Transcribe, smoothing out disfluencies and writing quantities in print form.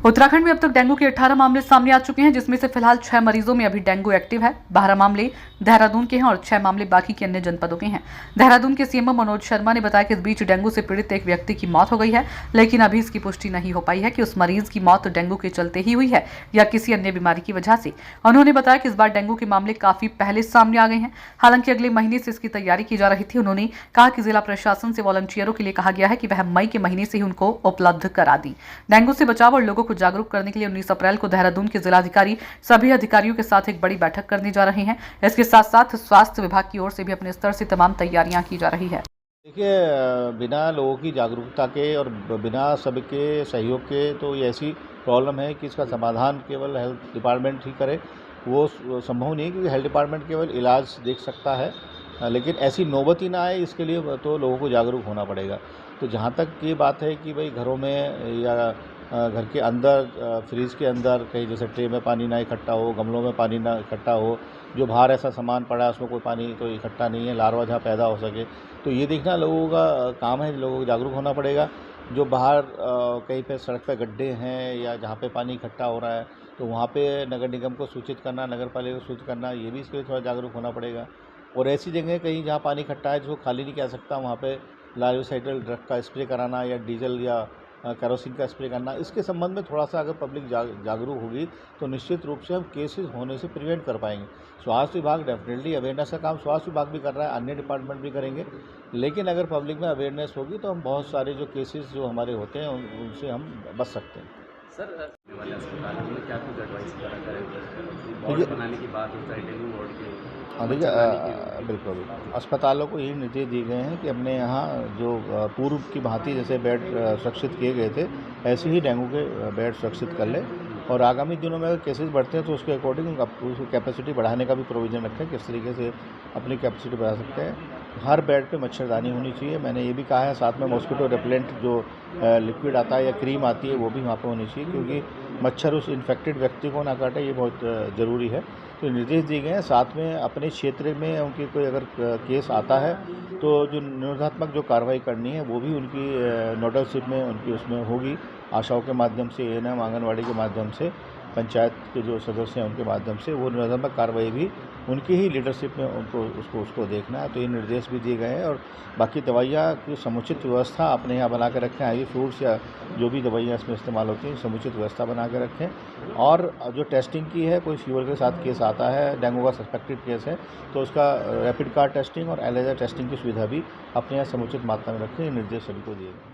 उत्तराखंड में अब तक डेंगू के 18 मामले सामने आ चुके हैं, जिसमें से फिलहाल 6 मरीजों में अभी डेंगू एक्टिव है। 12 मामले देहरादून के हैं और 6 मामले बाकी के अन्य जनपदों के हैं। देहरादून के सीएमओ मनोज शर्मा ने बताया कि इस बीच डेंगू से पीड़ित एक व्यक्ति की मौत हो गई है, लेकिन अभी इसकी पुष्टि नहीं हो पाई है कि उस मरीज की मौत डेंगू के चलते ही हुई है या किसी अन्य बीमारी की वजह से। उन्होंने बताया कि इस बार डेंगू के मामले काफी पहले सामने आ गए हैं, हालांकि अगले महीने से इसकी तैयारी की जा रही थी। उन्होंने कहा कि जिला प्रशासन से वॉलंटियरों के लिए कहा गया है कि वह मई के महीने से ही उनको उपलब्ध करा दी। डेंगू से बचाव और लोगों को जागरूक करने के लिए 19 अप्रैल को देहरादून के जिलाधिकारी सभी अधिकारियों के साथ एक बड़ी बैठक करने जा रहे हैं। इसके साथ साथ स्वास्थ्य विभाग की ओर से भी अपने स्तर से तमाम तैयारियां की जा रही है। देखिए, बिना लोगों की जागरूकता के और बिना सबके सहयोग के तो ये ऐसी प्रॉब्लम है कि इसका समाधान केवल हेल्थ डिपार्टमेंट ही करे, वो संभव नहीं, क्योंकि हेल्थ डिपार्टमेंट केवल इलाज देख सकता है, लेकिन ऐसी नौबत ही ना आए इसके लिए तो लोगों को जागरूक होना पड़ेगा। तो जहाँ तक ये बात है कि भाई घरों में या घर के अंदर, फ्रिज के अंदर कहीं जैसे ट्रे में पानी ना इकट्ठा हो, गमलों में पानी ना इकट्ठा हो, जो बाहर ऐसा सामान पड़ा है उसमें कोई पानी तो इकट्ठा नहीं है, लार्वा जहाँ पैदा हो सके, तो ये देखना लोगों का काम है। लोगों को जागरूक होना पड़ेगा। जो बाहर कहीं पे सड़क पे गड्ढे हैं या जहाँ पे पानी इकट्ठा हो रहा है, तो वहाँ पे नगर निगम को सूचित करना, नगर पालिका को सूचित करना, ये भी इसके लिए थोड़ा जागरूक होना पड़ेगा। और ऐसी जगह कहीं जहाँ पानी इकट्ठा है जिसको खाली नहीं किया सकता, वहाँ पे लार्विसाइडल ड्रग का स्प्रे कराना या डीजल या केरोसिन का स्प्रे करना, इसके संबंध में थोड़ा सा अगर पब्लिक जागरूक होगी तो निश्चित रूप से हम केसेस होने से प्रिवेंट कर पाएंगे। स्वास्थ्य विभाग डेफिनेटली अवेयरनेस का काम स्वास्थ्य विभाग भी कर रहा है, अन्य डिपार्टमेंट भी करेंगे, लेकिन अगर पब्लिक में अवेयरनेस होगी तो हम बहुत सारे जो केसेस जो हमारे होते हैं उनसे हम बच सकते हैं। सर, वाले अस्पताल में क्या कुछ एडवाइस करेंगे? वार्ड बनाने की बात होता है, डेंगू वार्ड की। हाँ, देखिए, बिल्कुल अस्पतालों को यही निर्देश दिए गए हैं कि अपने यहाँ जो पूर्व की भांति जैसे बेड सुरक्षित किए गए थे, ऐसे ही डेंगू के बेड सुरक्षित कर लें, और आगामी दिनों में अगर केसेस बढ़ते हैं तो उसके अकॉर्डिंग उसकी कैपेसिटी बढ़ाने का भी प्रोविज़न रखें, किस तरीके से अपनी कैपेसिटी बढ़ा सकते हैं। हर बेड पे मच्छरदानी होनी चाहिए, मैंने ये भी कहा है, साथ में मॉस्किटो रिपेलेंट जो लिक्विड आता है या क्रीम आती है वो भी वहाँ पे होनी चाहिए, क्योंकि मच्छर उस इन्फेक्टेड व्यक्ति को ना काटे, ये बहुत ज़रूरी है। तो निर्देश दिए गए हैं। साथ में अपने क्षेत्र में उनकी कोई अगर केस आता है तो जो निरोधात्मक जो कार्रवाई करनी है वो भी उनकी नोडलशिप में उनकी उसमें होगी, आशाओं के माध्यम से, एएनएम, आंगनवाड़ी के माध्यम से, पंचायत के जो सदस्य हैं उनके माध्यम से, वो निरोधात्मक कार्रवाई भी उनकी ही लीडरशिप में उनको उसको देखना है। तो ये निर्देश भी दिए गए हैं। और बाकी दवाइयाँ की समुचित व्यवस्था अपने यहाँ बना के रखें, आई फ्रूट्स या जो भी दवाइयाँ इसमें इस्तेमाल होती हैं, समुचित व्यवस्था बना के रखें। और जो टेस्टिंग की है, कोई फीवर के साथ केस आता है, डेंगू का सस्पेक्टेड केस है, तो उसका रैपिड कार टेस्टिंग और एलेजा टेस्टिंग की सुविधा भी अपने यहाँ समुचित मात्रा में रखें। ये निर्देश सभी को दिए गए।